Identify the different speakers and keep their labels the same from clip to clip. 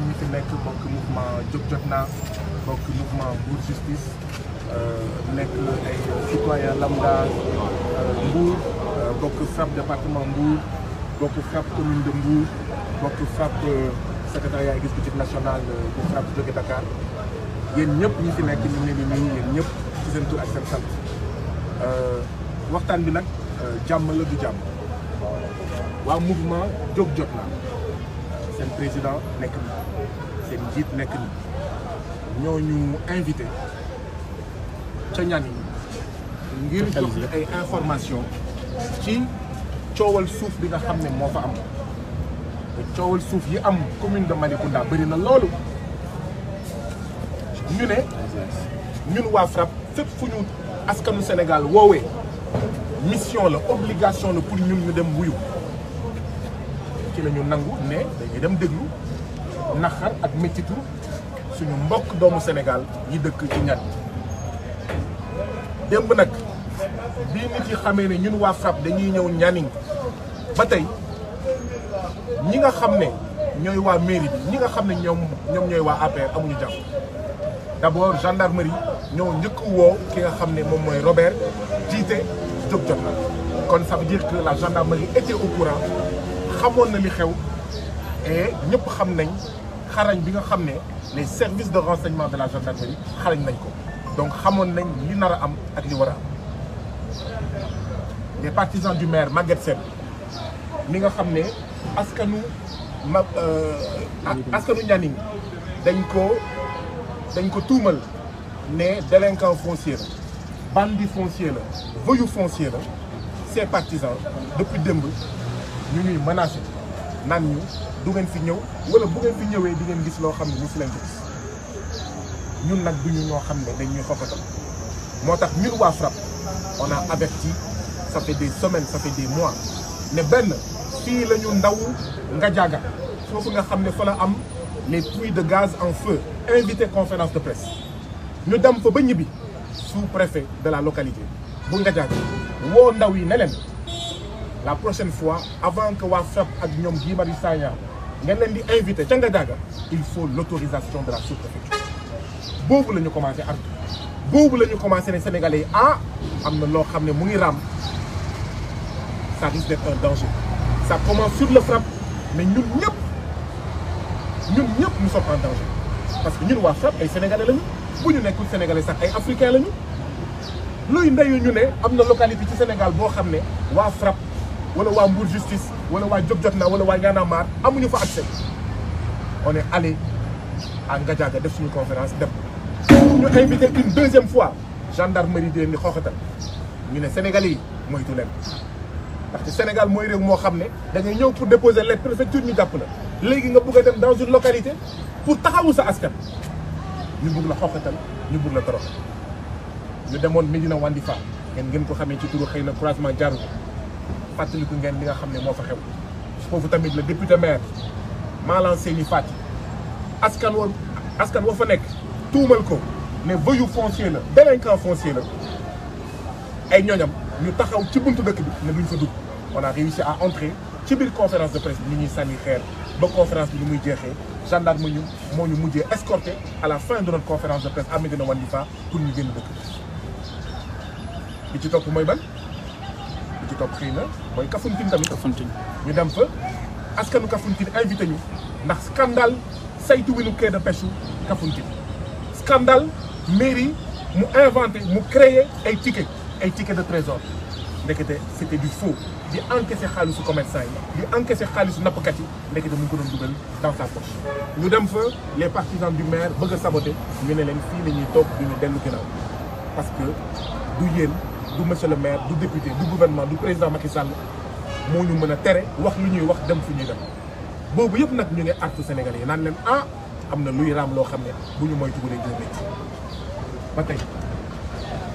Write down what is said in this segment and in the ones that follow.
Speaker 1: ñi fi nekk bokk mouvement Jóg Jotna bokk mouvement Mbour Justice nekk ay citoyen lambda Mbour bokk FRAPP département Mbour bokk FRAPP commune de Mbour bokk FRAPP secrétariat exécutif national bu FRAPP jóge Dakar yéen ñëpp ñi fi nekk ñu ngi leen di nuyu yéen ñëpp ci seen tur ak seen sant waxtaan bi nag jàmm la du jàmm waa mouvement Jóg Jotna seen président nekk ni seen njiit nekk ni ñoo ñu invité ca ñaan yi ngir jox ay information ci coowal suuf bi nga xam ne moo fa am te coowal suuf yi am commune de Malicounda bëri na loolu ñu ne ñun waa FRAPP fépp fu ñu askanu Sénégal woowee mission la obligation la pour ñun ñu dem wuyu ci la ñu nangu ne dañuy dem déglu naxar ak méttitu suñu mbokk doomu Sénégal yi dëkk ci ñat démb nag bii nit yi xamee ne ñun waa FRAPP dañuy ñëw Nianing ba tey ñi nga xam ne ñooy waa mairie bi ñi nga xam ne ñoom ñooy waa APR amuñu jàmm d'abord gendarmerie ñoo njëkk woo ki nga xam ne moom mooy Robert jiite Jóg Jotna kon ça veut dire que la gendarmerie était au courant xamoon na li xew et ñëpp xam nañ xarañ bi nga xam ne les services de renseignement de la gendarmerie xarañ nañ ko donc xamoon nañ li nar a am ak li war a am les partisans du maire Maguette Sène mi nga xam ne askanu Nianing dañ ko tuumal ne délinquant foncier la bandit foncier la voyou foncier la ses partisans depuis démb ñu ñuy menacé naan ñu du ngeen fi ñëw wala bu ngeen fi ñëwee di ngeen gis loo xam ne mosu leen ko gis ñun nag duñu ñoo xam ne dañuy xoxatal moo tax ñun waa FRAPP on a averti ça fait des semaines ça fait des mois ne benn fii la ñu ndaw Ngadiaga foofu nga xam ne fa la am les puits de gaz en feu invité conférence de presse ñu dem fa ba ñibbi sous-préfet de la localité bu Ngadiaga woo ndaw yi ne leen la prochaine fois avant que waa FRAPP ak ñoom Guy Marius Sagna ngeen leen di invité ca Ngadiaga il faut l'autorisation de la sous-préfecture boobu la ñu commencé artu boobu la ñu commencé ne Sénégalais yi am na loo xam ne mu ngi raam ça risque d'être un danger ça commence sur le FRAPP mais ñun ñëpp nous sommes en danger parce que ñun waa FRAPP ay sénégalais lañu bu ñu nekkul sénégalais sax ay africains lañu luy ndeyu ñu ne am na localité ci Sénégal boo xam ne waa FRAPP wala waa Mbour Justice wala waa Jóg Jotna wala waa Y'en a marre amuñu fa accès on est allé à Ngadiaga def suñu conférence dem ñu invité une deuxième fois gendarmerie di leen di xooxatal ñu ne sénégalais yi moytu leen ndaxte Sénégal mooy réew moo xam ne da ngay ñëw pour déposer lettre préfecture ñu jàpp la léegi nga bëgg a dem dans une localité pour taxawu sa askan ñu bëgg la xooxatal ñu bëgg la torox ñu demoon Médina Wandifa ngeen ko xamee ci turu xëy na croisement Diarou fàttaliku ngeen li nga xam ne moo fa xew foofu tamit le député maire Malang Seyni Fati askan wa fa nekk tuumal ko ne voyou foncier la délinquant foncier la ay ñooñam ñu taxaw ci buntu dëkk bi ne duñ fa dugg on a réussi à entrer ci biir conférence de presse bi ñuy sànni xeer ba conférence bi ni muy jeexee gendarme moo ñu mujjee escorté à la fin de notre conférence de presse à Médina Wandifa pour ñu génn dëkk bi ci topp mooy ban bi ci topp xëy na mooy Kafountine tamit ñu dem fa askanu Kafountine invité ñu ndax scandale saytu winu quai de pêche Kafountine scandale mairie mu inventé mu créé ay ticket de trésor ndekete c'était du faux di encaisser xaalisu commerçant yi di encaisser xaalisu nappkat yi ndekete mu ngi ko doon dugal dans sa poche ñu dem fa les partisans du maire bëgg a saboter ñu ne leen fii la ñuy toog du ñu dellu ginnaaw parce que du yéen du monsieur le maire du député du gouvernement du président Macky Sall moo ñu mën a tere wax lu ñuy wax dem fu ñuy dem boobu yëpp nag ñu ngi artu Sénégalais yi naan leen am na luy raam loo xam ne bu ñu moytu bu dee dina métti ba tey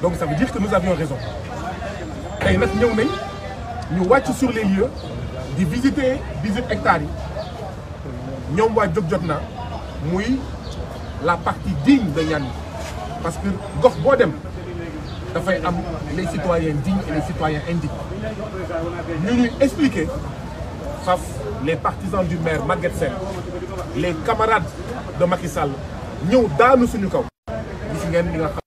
Speaker 1: donc ça veut dire que nous avions raison tey nag ñëw nañ ñu wàcc sur les lieux di visite hectares yi ñoom waa Jóg Jotna muy la partie digne de Nianing parce que gox boo dem dafay am les citoyens dignes et les citoyens indignes ñu ñuy expliquer faf les partisans du maire Maguette Sène les camarades de Macky Sall ñëw daanu suñu kaw gis ngeen li nga xam.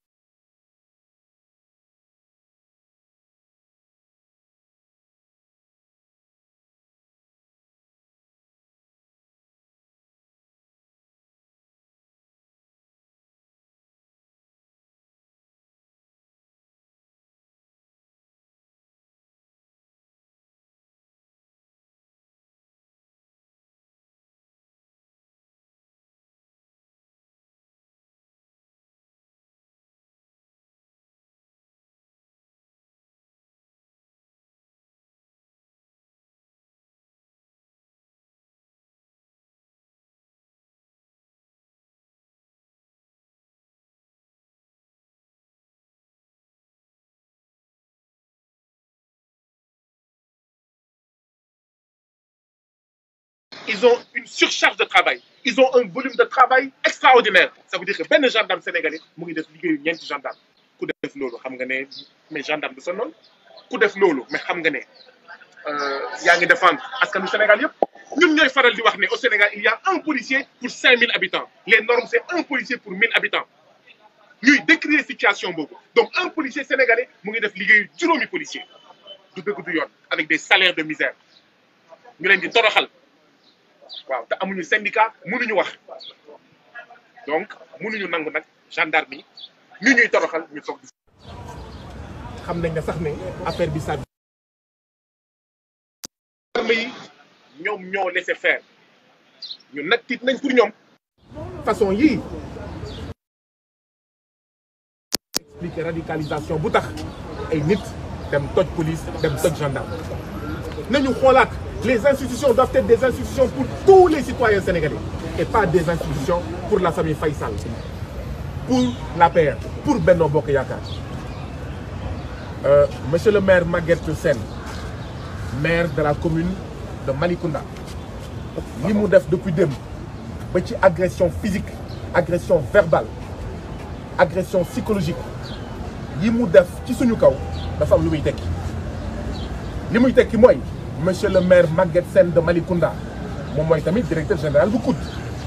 Speaker 1: Ils ont une surcharge de travail. Ils ont un volume de travail extraordinaire. Ça veut dire que ben gendarme sénégalais mu ngi def liggéeyu ñeenti gendarme ku def loolu xam nga ne mais gendarme du sonal ku def loolu mais xam nga ne yaa ngi défendre askanu Sénégal yëpp. ñun ñooy faral di wax ne au Sénégal il y a un policier pour 5000 habitants. Les normes c'est un policier pour 1000 habitants. ñuy décrire situation boobu donc un policier sénégalais mu ngi def liggéeyu juróomi policier du dëgg du yoon avec des salaires de misère ñu leen di toroxal. waaw te amuñu syndicat mënuñu wax donc mënuñu nangu nag gendarme yi ñu ñuy toroxal ñu toog di. xam nañ ne sax ne affaire bi sa gendarme yi ñoom ñoo laisser faire ñun nag tiit nañ pour ñoom. façon yii expliquer radicalisation bu tax ay nit dem toj police dem toj gendarme nañu xoolaat. Les institutions doivent être des institutions pour tous les citoyens sénégalais et pas des institutions pour la famille Faye Sall, pour l'APR, pour Benno Bokk Yaakaar. Monsieur le maire Maguette Sène, maire de la commune de Malicounda, li mu def depuis démb ba ci agression physique, agression verbale, agression psychologique yi mu def ci suñu kaw dafa am lu muy tekki. li muy tekki mooy. Monsieur le maire Maguette Sène de Malicounda moom mooy tamit directeur général bu COUD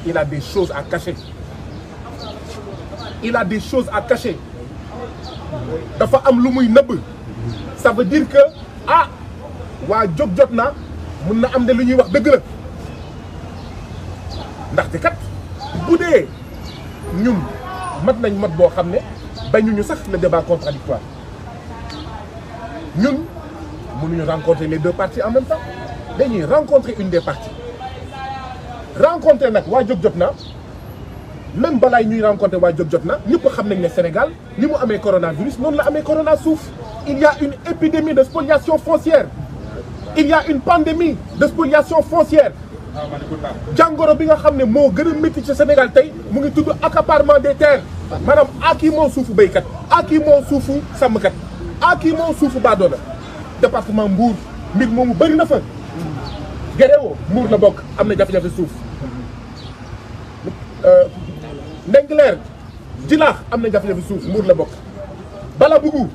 Speaker 1: il a des choses à cacher il a des choses à cacher dafa am lu muy nëbb ça veut dire que ah waa jóg jot na mun na am de lu ñuy wax dëgg la ndaxte kat bu dee ñun mat nañ mat boo xam ne bañuñu sax le débat contradictoire ñun mënuñu rencontrer les deux parties en même temps dañuy rencontrer une des parties rencontrer nag waa jóg jot na même balaay ñuy rencontrer waa jóg jot na ñëpp xam nañ ne Sénégal ni mu amee coronavirus noonu la amee corona suuf il y a une épidémie de spoliation foncière il y a une pandémie de spoliation foncière jàngoro bi nga xam ne moo gën a métti ci Sénégal tey mu ngi tudd accaparement des terres maanaam kii moo suufu béykat kii moo suufu sàmmkat kii moo suufu baadoola département Mbour mbir moomu bëri na fa Guéréo Mbour la bokk am na jafe-jafe suuf Ndengler Jilaax am na jafe-jafe suuf Mbour la bokk Balabougou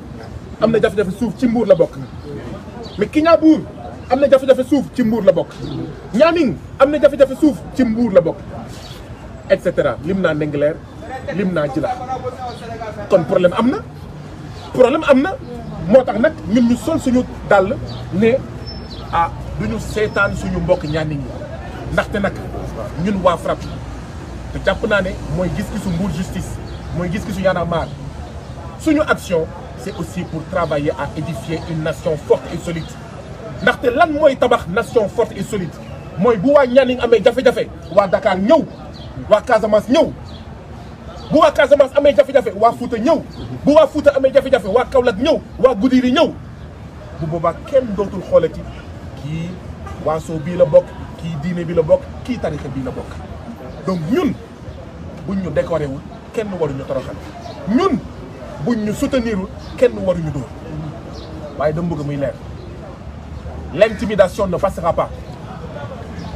Speaker 1: am na jafe-jafe suuf ci Mbour la bokk mais Kignanbour am na jafe-jafe suuf ci Mbour la bokk Nianing am na jafe-jafe suuf ci Mbour la bokk et cetera lim naa Ndengler lim naa Jilaax kon problème am na moo tax nag ñun ñu sol suñu dàll ne duñu seetaan suñu mbokk ñaan ñi ndaxte nag ñun waa FRAPP te jàpp naa ne mooy gis-gisu Mbour Justice mooy gis-gisu Y'en a marre suñu action c'est aussi pour travailler à édifier une nation forte et solide ndaxte lan mooy tabax nation forte et solide mooy bu waa Nianing amee jafe-jafe waa Dakar ñëw waa Casamance ñëw bu waa Casamance amee jafe-jafe waa Fouta ñëw bu waa Fouta amee jafe-jafe waa Kaolack ñëw waa Goudiri ñëw bu boobaa kenn dootul xoolati kii waaso bii la bokk kii diine bi la bokk kii tarixa bii la bokk donc ñun buñ ñu décoré wul kenn waruñu toroxal ñun buñ ñu soutenirul kenn waruñu dóor waaye dama bëgg muy leer l'intimidation ne passera pas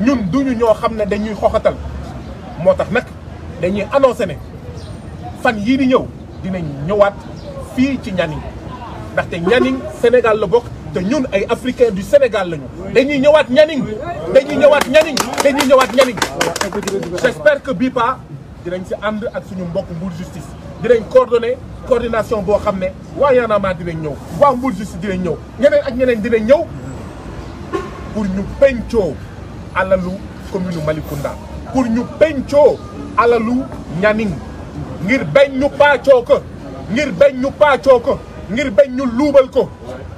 Speaker 1: ñun duñu ñoo xam ne dañuy xoxatal moo tax nag dañuy annoncé ne fan yii di ñëw dinañ ñëwaat fii ci Nianing ndaxte Nianing Sénégal la bokk te ñun ay africains du Sénégal lañu dañuy ñëwaat Nianing dañuy ñëwaat Nianing dañuy ñëwaat Nianing j'espère que bii pa dinañ si ànd ak suñu mbokk Mbour Justice dinañ coordination boo xam ne waa Y'en a marre dinañ ñëw waa Mbour Justice dinañ ñëw ñeneen ak ñeneen dinañ ñëw pour ñu pencoo alalu commune Malicounda pour ñu pencoo alalu Nianing ngir bañ ñu paacoo ko ngir bañ ñu paacoo ko ngir bañ ñu luubal ko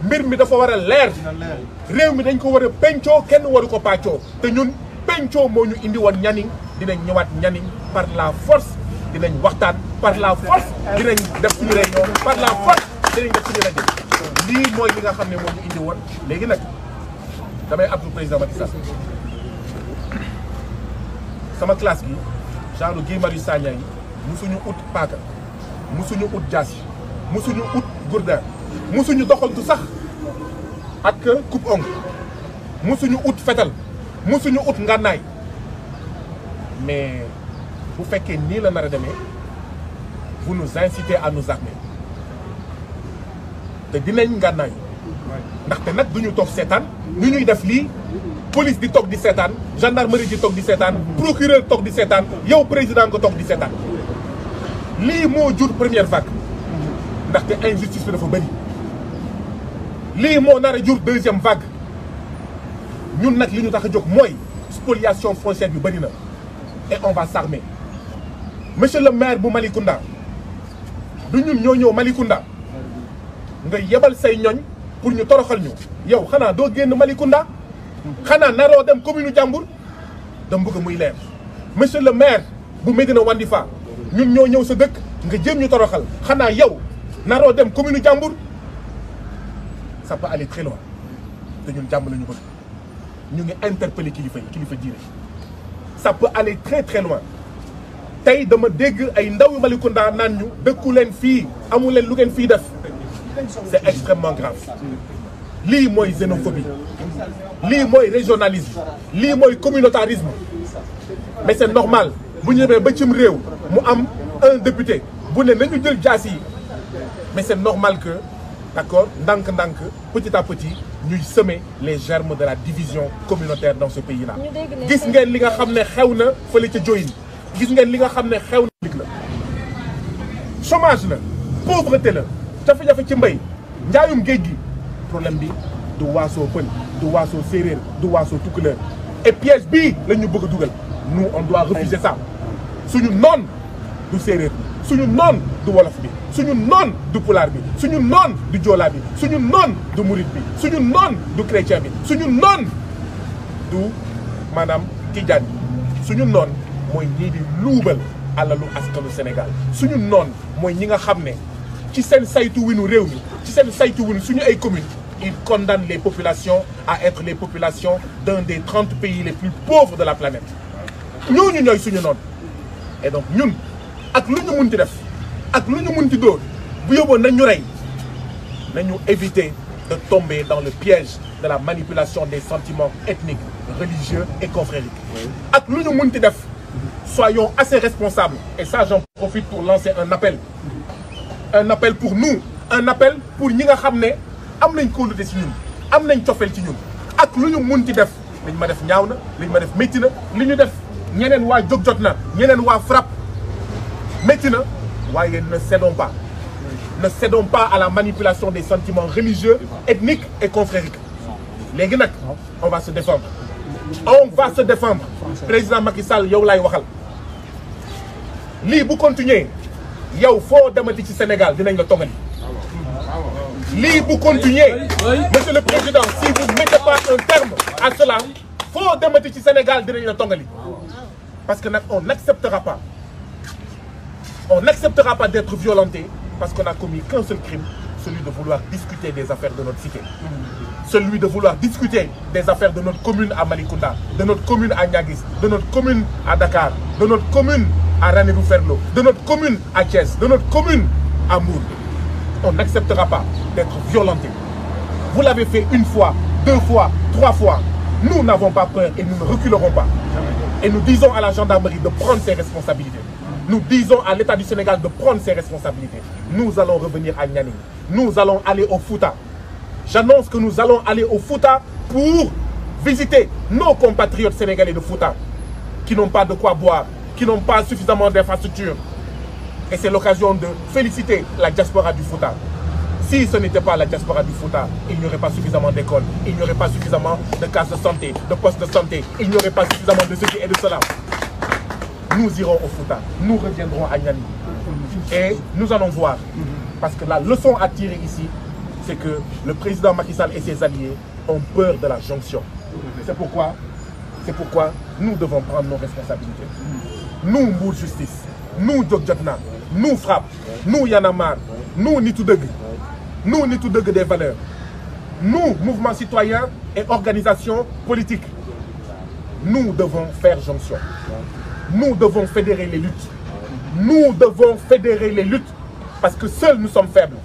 Speaker 1: mbir mi dafa war a leer réew mi dañ ko war a pencoo kenn waru ko paacoo te ñun pencoo moo ñu indi woon Nianing dinañ ñëwaat Nianing par la force dinañ waxtaan par la force dinañ def suñu réunion par la force dinañ def suñu rajo lii mooy li nga xam ne moo ñu indi woon léegi nag damay abdu président Macky Sall sama classe bi genre Guy Marius Sagna yi musuñu ut paaka musuñu ut jaasi musuñu ut gourdin musuñu doxantu sax ak coupe ongle musuñu ut fetal musuñu ut ngànnaay mais bu fekkee nii la nar a demee vous nous incitez à nous armer te dinañ ngànnaay ndaxte nag duñu toog seetaan ñu ñuy def lii police di toog di seetaan gendarmerie di toog di seetaan procureur toog di seetaan yow président nga toog di seetaan lii moo jur première vague ndaxte injustice bi dafa bëri lii moo nar a jur deuxième vague ñun nag li ñu tax a jóg mooy spoliation foncière bi bëri na et on va s'armer monsieur le maire bu Malicounda du ñun ñoo ñëw Malicounda nga yebal say ñoñ pour ñu toroxal ñu yow xanaa doo génn Malicounda xanaa naroo dem commune jàmbur dama bëgg muy leer monsieur le maire bu Médina Wandifa ñun ñoo ñëw sa dëkk nga jéem ñu toroxal xanaa yow naroo dem commune jàmbur ça peut aller très loin te ñun jàmm la ñu bëgg ñu ngi interpeller kilifa yi kilifa diine ça peut aller très très loin tey dama dégg ay ndaw yu Malicounda naan ñu dëkku leen fii amu leen lu ngeen fii def c'est extrêmement grave lii mooy xénophobie lii mooy régionalisme lii mooy communautarisme mais c'est normal bu ñu demee ba cim réew mu am un député bu ne nañu jël jaas yi mais c'est normal que d'accord ndànk-ndànk petit à petit ñuy semer les germes de la division communautaire dans ce pays là gis ngeen li nga xam ne xew na fële ca Diohine gis ngeen li nga xam ne xew na la chômage la pauvreté la jafe-jafe ci mbay njaayum géej gi problème bi du waasoo pël du waasoo séeréer du waasoo tukkuleur et piège bii la ñu bëgg a dugal nous on doit refuser ça suñu noon du séeréer bi suñu noon du wolof bi suñu noon du pulaar bi suñu noon du joolaa bi suñu noon du murit bi suñu noon du chrétien bi suñu noon du maanaam tijaan bi suñu noon mooy ñii di luubal alalu askanu Sénégal suñu noon mooy ñi nga xam ne ci seen saytu winu réew mi ci seen saytu winu suñu ay communes ils condamnent les populations à être les populations d'un des 30 pays les plus pauvres de la planète ñooñu ñooy suñu noonu et donc ñun ak lu ñu munti def ak lu ñu munti dóor bu yóbboon nañ ñu rey nañu éviter de tomber dans le piège de la manipulation des sentiments ethniques religieux et confrériques ak lu ñu munti def soyons assez responsables et ça j'en profite pour lancer un appel pour nous un appel pour ñi nga xam ne am nañ kóolute ci ñun am nañ cofeel ci ñun ak lu ñu munti def li ñu ma def ñaaw na li ñu ma def métti na li ñu def ñeneen waa jóg jot na ñeneen waa frappe métti na waaye ne cédons pas à la manipulation des sentiments religieux ethniques et confrériques léegi nag on va se défendre président Macky Sall yow laay waxal lii bu continuer yow foo demati ci Sénégal dinañ la tongali lii bu continuer monsieur le président si vous ne mettez pas un terme à cela foo demati ci Sénégal dinañ la tongali parce que nag on n'acceptera pas d'être violenté parce qu'on a commis qu'un seul crime, celui de vouloir discuter des affaires de notre cité, celui de vouloir discuter des affaires de notre commune à Malicounda, de notre commune à Niaguis, de notre commune à Dakar, de notre commune à Ranérou-Ferlo, de notre commune à Thiès, de notre commune à Mbour. On n'acceptera pas d'être violenté. Vous l'avez fait une fois, 2 fois, 3 fois. Nous n'avons pas peur et nous ne reculerons pas. Et nous disons à la gendarmerie de prendre ses responsabilités. Nous disons à l'État du Sénégal de prendre ses responsabilités. Nous allons revenir à Nianing. Nous allons aller au Fouta. j'annonce que nous allons aller au Fouta pour visiter nos compatriotes sénégalais de Fouta qui n'ont pas de quoi boire, qui n'ont pas suffisamment d'infrastructures. Et c'est l'occasion de féliciter la diaspora du Fouta. Si ce n'était pas la diaspora du Fouta, il n'y aurait pas suffisamment d'écoles, il n'y aurait pas suffisamment de cases de santé, de postes de santé, il n'y aurait pas suffisamment de ceci et de cela. Nous irons au Fouta, nous reviendrons à Niani. Et nous allons voir. Parce que la leçon à tirer ici, c'est que le président Macky Sall et ses alliés ont peur de la jonction. C'est pourquoi nous devons prendre nos responsabilités. Nous, Mbour Justice, nous, Djokjotna, nous, Frappe, nous, Yanamar, nous, Nitoudeg, nous, Nitoudeg des valeurs, nous, mouvements citoyens et organisations politiques, nous devons faire jonction. Nous devons fédérer les luttes. Nous devons fédérer les luttes parce que seuls nous sommes faibles.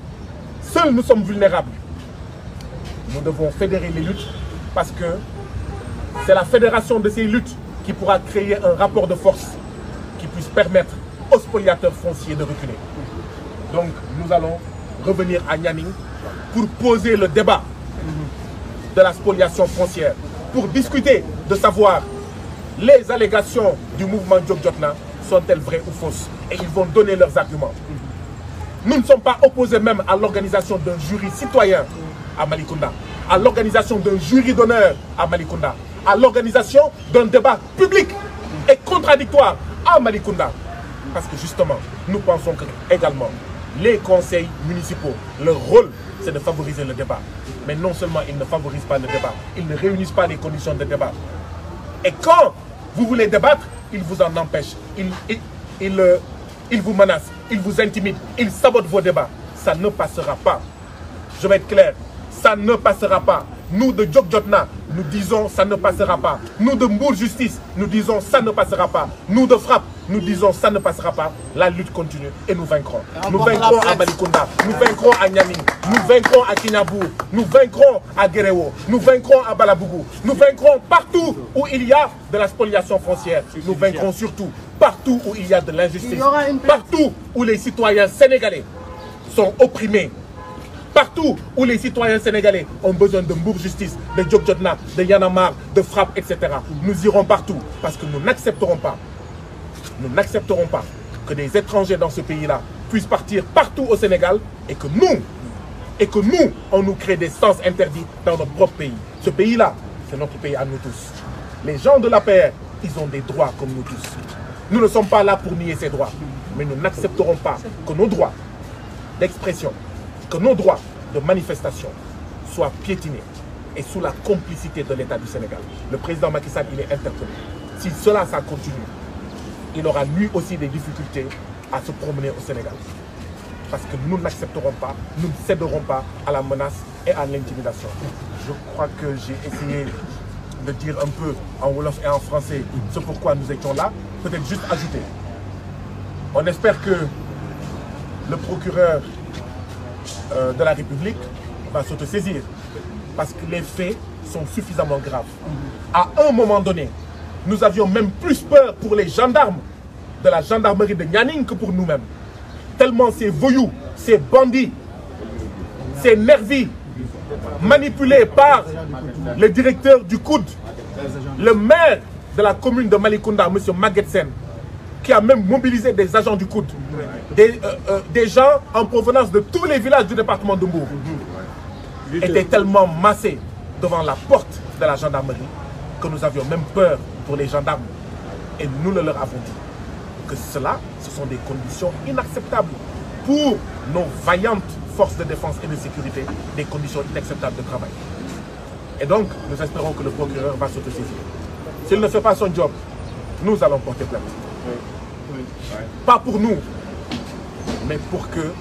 Speaker 1: Seuls nous sommes vulnérables. Nous devons fédérer les luttes parce que c'est la fédération de ces luttes qui pourra créer un rapport de force qui puisse permettre aux spoliateurs fonciers de reculer. Donc nous allons revenir à Nianing pour poser le débat de la spoliation foncière, pour discuter de savoir les allégations du mouvement Djokjotna sont-elles vraies ou fausses. Et ils vont donner leurs arguments. Nous ne sommes pas opposés même à l'organisation d'un jury citoyen à Malicounda, à l'organisation d'un jury d'honneur à Malicounda, à l'organisation d'un débat public et contradictoire à Malicounda. Parce que justement, nous pensons que également les conseils municipaux, leur rôle, c'est de favoriser le débat. Mais non seulement ils ne favorisent pas le débat, ils ne réunissent pas les conditions de débat. Et quand vous voulez débattre, ils vous en empêchent, ils vous menacent, ils vous intimident, ils sabotent vos débats. Ça ne passera pas. Je vais être clair, ça ne passera pas. Nous de Djokjotna, nous disons ça ne passera pas. Nous de Mbour Justice, nous disons ça ne passera pas. Nous de Frappe, nous disons ça ne passera pas. La lutte continue et nous vaincrons. Nous vaincrons à Malicounda, nous vaincrons à Nianing, nous vaincrons à Kignabou, nous vaincrons à Guéréo, nous vaincrons à Balabougou, nous vaincrons partout où il y a de la spoliation foncière. Nous vaincrons surtout partout où il y a de l'injustice, partout où les citoyens sénégalais sont opprimés. Partout où les citoyens sénégalais ont besoin de Mbour Justice, de Djokjotna, de Yanamar, de Frappe, etc. Nous irons partout parce que nous n'accepterons pas que des étrangers dans ce pays-là puissent partir partout au Sénégal et que nous, on nous crée des sens interdits dans notre propre pays. Ce pays-là, c'est notre pays à nous tous. Les gens de l'APR, ils ont des droits comme nous tous. Nous ne sommes pas là pour nier ces droits, mais nous n'accepterons pas que nos droits d'expression, que nos droits de manifestation soient piétinés et sous la complicité de l'État du Sénégal. Le président Macky Sall, il est interpellé. Si cela, ça continue, il aura lui aussi des difficultés à se promener au Sénégal. Parce que nous n'accepterons pas, nous ne céderons pas à la menace et à l'intimidation. Je crois que j'ai essayé de dire un peu en wolof et en français ce pourquoi nous étions là. Peut-être juste ajouter. On espère que le procureur de la République va s'autosaisir parce que les faits sont suffisamment graves. À un moment donné, nous avions même plus peur pour les gendarmes de la gendarmerie de Nianing que pour nous-mêmes. Tellement ces voyous, ces bandits, ces nervis manipulés par le directeur du COUD, le maire de la commune de Malicounda, M. Maguetsen, qui a même mobilisé des agents du COUD, des gens en provenance de tous les villages du département de Mbour, étaient tellement massés devant la porte de la gendarmerie que nous avions même peur pour les gendarmes. Et nous leur avons dit que cela, ce sont des conditions inacceptables pour nos vaillantes forces de défense et de sécurité, des conditions inacceptables de travail. Et donc, nous espérons que le procureur va s'autosaisir. S'il ne fait pas son job, nous allons porter plainte. Pas pour nous, mais pour que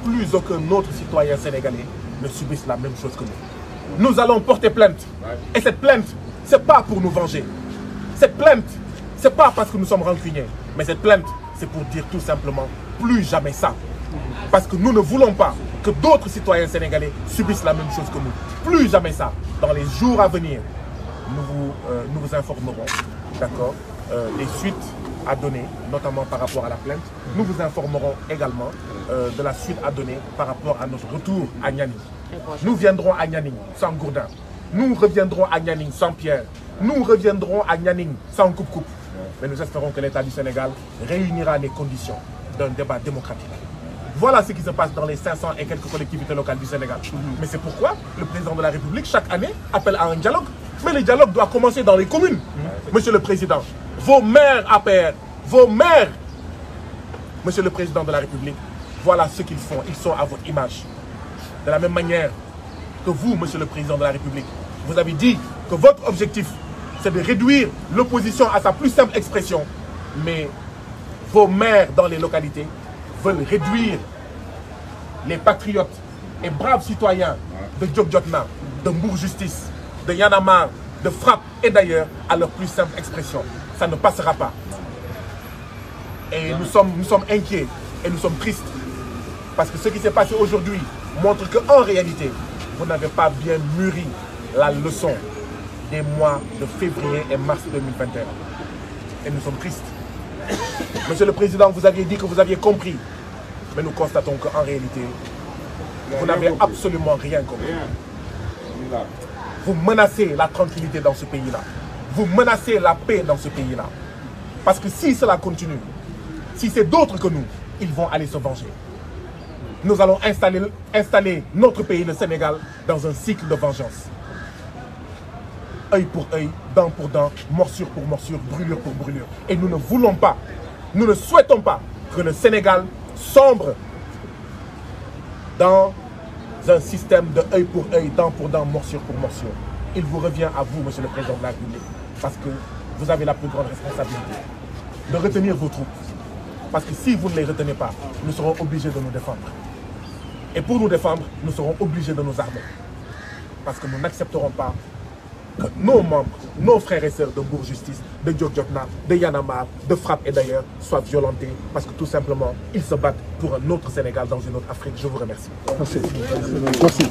Speaker 1: plus aucun autre citoyen sénégalais ne subisse la même chose que nous. Nous allons porter plainte. Et cette plainte, ce n'est pas pour nous venger. Cette plainte, ce n'est pas parce que nous sommes rancuniers. Mais cette plainte, c'est pour dire tout simplement plus jamais ça. Parce que nous ne voulons pas que d'autres citoyens sénégalais subissent la même chose que nous. Plus jamais ça. Dans les jours à venir, nous vous informerons, d'accord, des suites à donner, notamment par rapport à la plainte. Nous vous informerons également de la suite à donner par rapport à notre retour à Niani. Nous viendrons à Nianing sans Gourdin. Nous reviendrons à Nianing sans Pierre. Nous reviendrons à Nianing sans coupe-coupe. Mais nous espérons que l'État du Sénégal réunira les conditions d'un débat démocratique. Voilà ce qui se passe dans les 500 et quelques collectivités locales du Sénégal. Mais c'est pourquoi le président de la République, chaque année, appelle à un dialogue. Mais le dialogue doit commencer dans les communes. Monsieur le Président, vos maires APR, vos maires, Monsieur le Président de la République, voilà ce qu'ils font. Ils sont à votre image. De la même manière que vous, Monsieur le Président de la République, vous avez dit que votre objectif, c'est de réduire l'opposition à sa plus simple expression. Mais vos maires dans les localités veulent réduire les patriotes et braves citoyens de Diop-Diotna, de Mbour Justice, de Y'en a marre, de Frappe et d'ailleurs à leur plus simple expression. Ça ne passera pas. Et nous sommes inquiets et nous sommes tristes. Parce que ce qui s'est passé aujourd'hui montre qu'en réalité, vous n'avez pas bien mûri la leçon des mois de février et mars 2021. Et nous sommes tristes. Monsieur le Président, vous aviez dit que vous aviez compris. Mais nous constatons qu'en réalité, vous n'avez absolument rien compris. Vous menacez la tranquillité dans ce pays-là. Vous menacez la paix dans ce pays-là. Parce que si cela continue, si c'est d'autres que nous, ils vont aller se venger. Nous allons installer notre pays, le Sénégal, dans un cycle de vengeance. Œil pour œil, dent pour dent, morsure pour morsure, brûlure pour brûlure. Et nous ne voulons pas, nous ne souhaitons pas que le Sénégal sombre dans un système de œil pour œil, dent pour dent, morsure pour morsure. Il vous revient à vous, Monsieur le Président de la République, parce que vous avez la plus grande responsabilité de retenir vos troupes. Parce que si vous ne les retenez pas, nous serons obligés de nous défendre. Et pour nous défendre, nous serons obligés de nous armer. Parce que nous n'accepterons pas que nos membres, nos frères et sœurs de Mbour Justice, de Diop-Diotna, de Y'en a marre, de Frappe et d'ailleurs, soient violentés parce que tout simplement, ils se battent pour un autre Sénégal dans une autre Afrique. Je vous remercie.
Speaker 2: Merci. Merci.